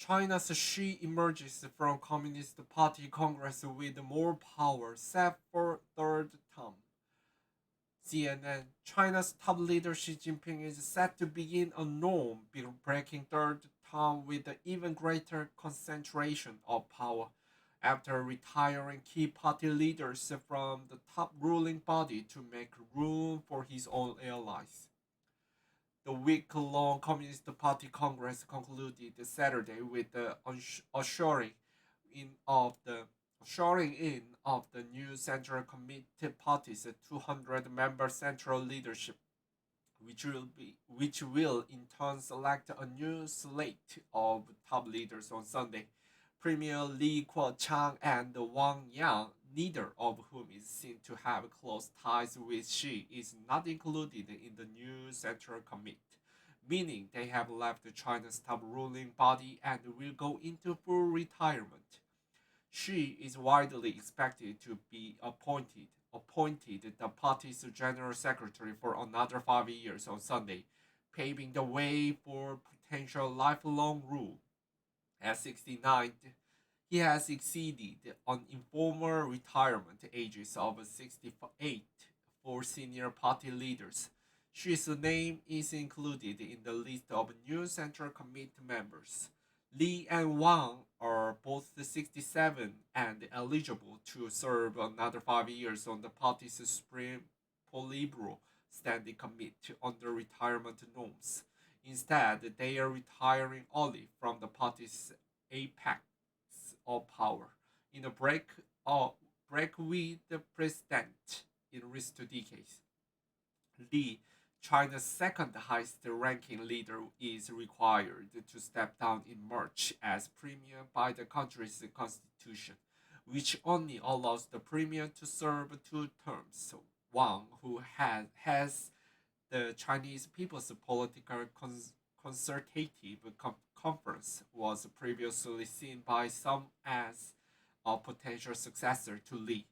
China's Xi emerges from Communist Party Congress with more power, set for third term. CNN, China's top leader Xi Jinping is set to begin a norm-breaking third term with an even greater concentration of power after retiring key party leaders from the top ruling body to make room for his own allies. The week-long Communist Party Congress concluded Saturday with the in of the ushering in of the new Central Committee Party's 200-member central leadership, which will in turn select a new slate of top leaders on Sunday. Premier Li Keqiang and Wang Yang, neither of whom is seen to have close ties with Xi, is not included in the new Central Committee, meaning they have left China's top ruling body and will go into full retirement. Xi is widely expected to be appointed the party's general secretary for another 5 years on Sunday, paving the way for potential lifelong rule. At 69, he has exceeded an informal retirement ages of 68 for senior party leaders. Xi's name is included in the list of new Central Committee members. Li and Wang are both 67 and eligible to serve another 5 years on the party's Supreme Politburo Standing Committee under retirement norms. Instead, they are retiring early from the party's apex of power in a break with the president in recent decades. Li, China's second highest ranking leader, is required to step down in March as premier by the country's constitution, which only allows the premier to serve 2 terms. Wang, who has the Chinese People's Political Consultative Conference, was previously seen by some as a potential successor to Li.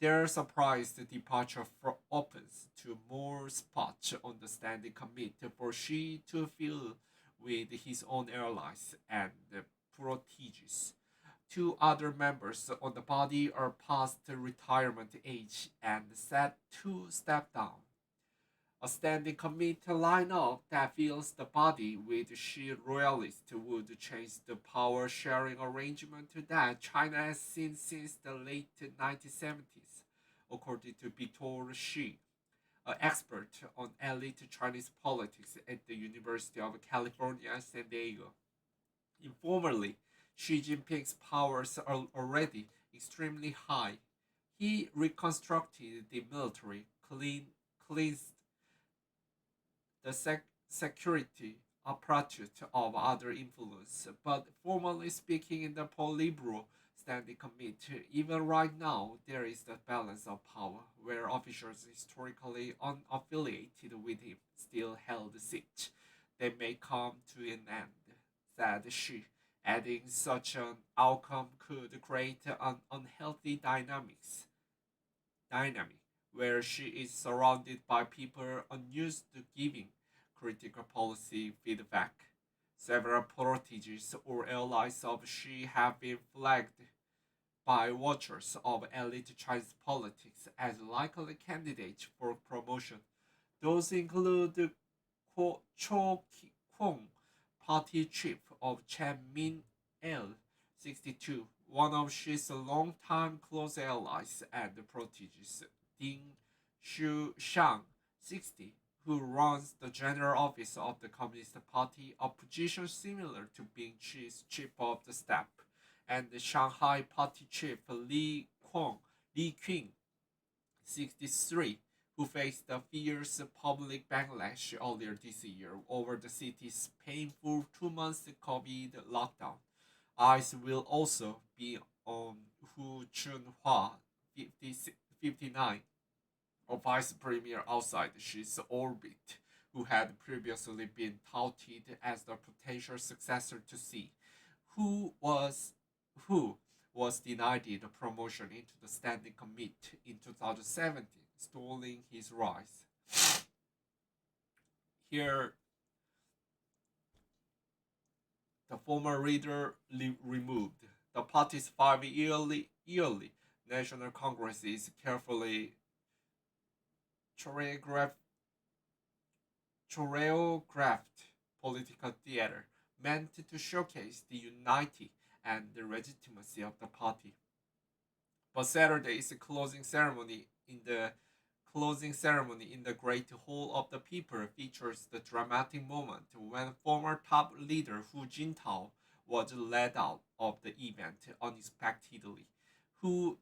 Their surprise departure opens to more spots on the standing committee for Xi to fill with his own allies and proteges. 2 other members on the body are past retirement age and set to step down. A standing committee lineup that fills the body with Xi royalists would change the power sharing arrangement that China has seen since the late 1970s, according to Victor Xi, an expert on elite Chinese politics at the University of California, San Diego. Informally, Xi Jinping's powers are already extremely high. He reconstructed the military, cleansed the security apparatus of other influence, but formally speaking, in the Politburo Standing Committee, even right now, there is the balance of power, where officials historically unaffiliated with him still held the seat. They may come to an end, said Xi, adding such an outcome could create an unhealthy dynamic where she is surrounded by people unused to giving critical policy feedback. Several proteges or allies of Xi have been flagged by watchers of elite Chinese politics as likely candidates for promotion. Those include Cho Kong, party chief of Chen Min-il, 62, one of Xi's longtime close allies and proteges, Ding Shang, 60, who runs the general office of the Communist Party, a position similar to being Xi's chief of the staff, and the Shanghai Party chief Li Qing, 63, who faced a fierce public backlash earlier this year over the city's painful 2 months COVID lockdown. Eyes will also be on Hu Chunhua, 59, a vice premier outside Xi's orbit, who had previously been touted as the potential successor to Xi, who was who was denied the promotion into the standing committee in 2017, stalling his rise. Here, the former leader removed. The party's five-yearly National Congress is carefully choreographed political theater meant to showcase the unity and the legitimacy of the party. But Saturday's closing ceremony in the Great Hall of the People features the dramatic moment when former top leader Hu Jintao was led out of the event unexpectedly. Hu,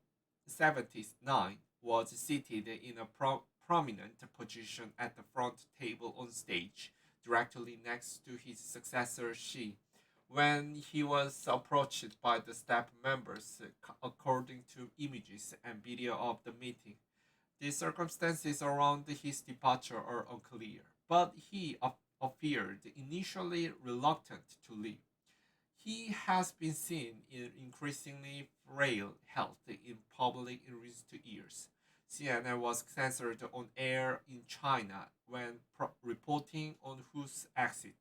79, was seated in a prominent position at the front table on stage, directly next to his successor Xi. When he was approached by the staff members, according to images and video of the meeting, the circumstances around his departure are unclear, but he appeared initially reluctant to leave. He has been seen in increasingly frail health in public in recent years. CNN was censored on air in China when reporting on Hu's exit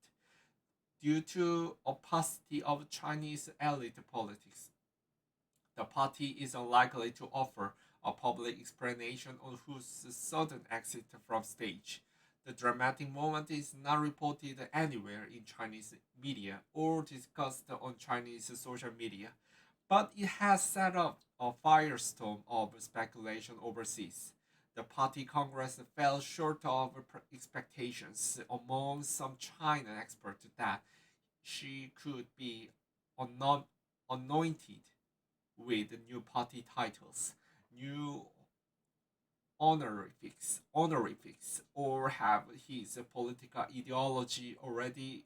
due to opacity of Chinese elite politics. The party is unlikely to offer a public explanation on Hu's sudden exit from stage. The dramatic moment is not reported anywhere in Chinese media or discussed on Chinese social media, but it has set up a firestorm of speculation overseas. The party congress fell short of expectations among some China experts that she could be anointed with new party titles, new honorifics, or have his political ideology already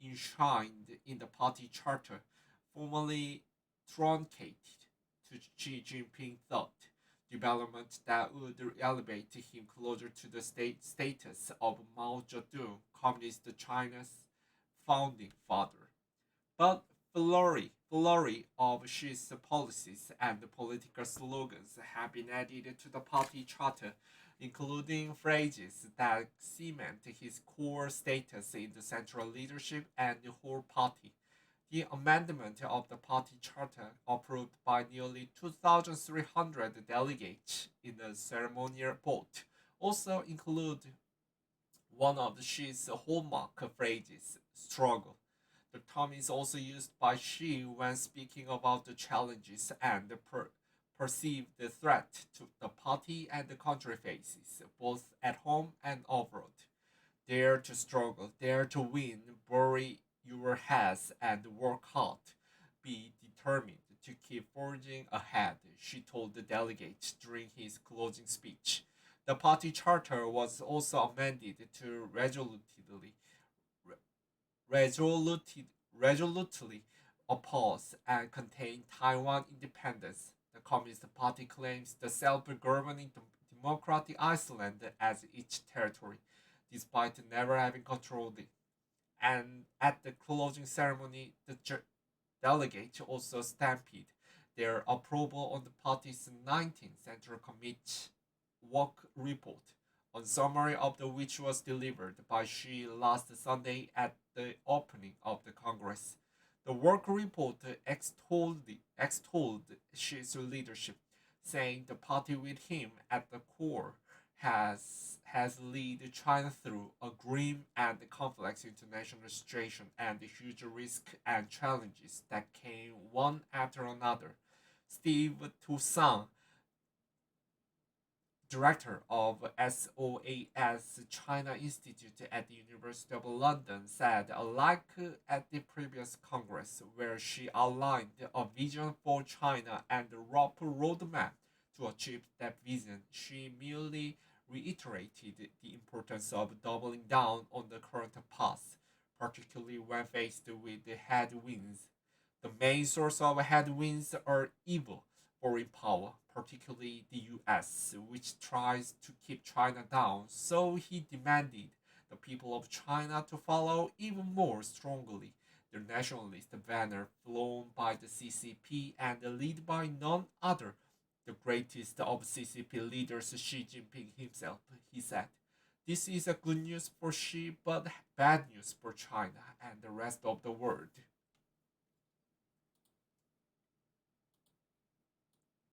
enshrined in the party charter, formally truncated to Xi Jinping thought, development that would elevate him closer to the status of Mao Zedong, Communist China's founding father. But flurry of Xi's policies and political slogans have been added to the party charter, including phrases that cement his core status in the central leadership and the whole party. The amendment of the party charter, approved by nearly 2,300 delegates in a ceremonial vote, also include one of Xi's hallmark phrases, struggle. The term is also used by Xi when speaking about the challenges and the perceived threat to the party and the country faces, both at home and abroad. Dare to struggle, dare to win, bury your heads and work hard. Be determined to keep forging ahead, she told the delegates during his closing speech. The party charter was also amended to resolutely oppose and contain Taiwan independence. The Communist Party claims the self-governing democratic Iceland as its territory, despite never having controlled it. And at the closing ceremony, the delegates also stamped their approval on the party's 19th Central Committee work report, a summary of which was delivered by Xi last Sunday at the opening of the Congress. The work report extolled Xi's leadership, saying the party with him at the core has led China through a grim and complex international situation and the huge risks and challenges that came one after another. Steve Toussaint, director of SOAS China Institute at the University of London, said, like at the previous Congress, where she outlined a vision for China and a rough roadmap to achieve that vision, she merely reiterated the importance of doubling down on the current path, particularly when faced with the headwinds. The main source of headwinds are evil foreign power, particularly the US, which tries to keep China down, so he demanded the people of China to follow even more strongly the nationalist banner flown by the CCP and led by none other, the greatest of CCP leaders, Xi Jinping himself, he said. This is a good news for Xi, but bad news for China and the rest of the world.